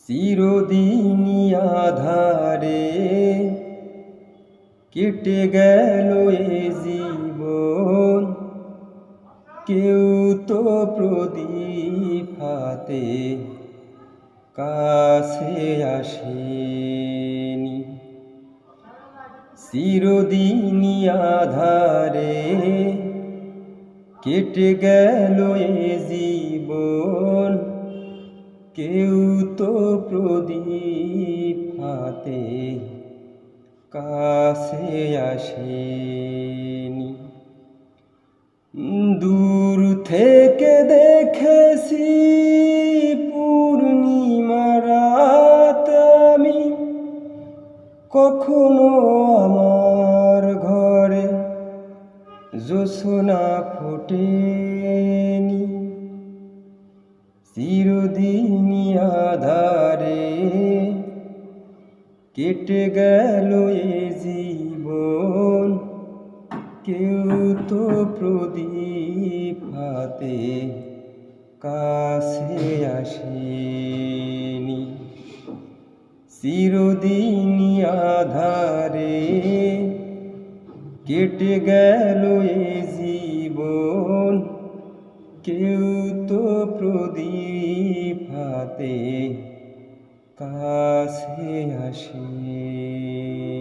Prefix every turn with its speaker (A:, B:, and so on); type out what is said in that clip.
A: চিরদিনই আঁধারে কেটে গেল এ জীবন, কেউ তো প্রদীপ হাতে কাছে আসেনি। চিরদিনই আঁধারে কেটে গেল এ জীবন, কেউ তো প্রদীপ হাতে কাছে আসেনি। দূর থেকে দেখেছি পূর্ণিমা রাত আমি, কখনো আমার ঘরে জ্যোৎস্না ফোটেনি। চিরদিনই আঁধারে কেটে গেল এ জীবন, কেউ তো প্রদীপ হাতে কাছে আসেনি। চিরদিনই আঁধারে কেটে গেল এ জীবন, কেউ তো প্রদীপ হাতে কাছে আসেনি।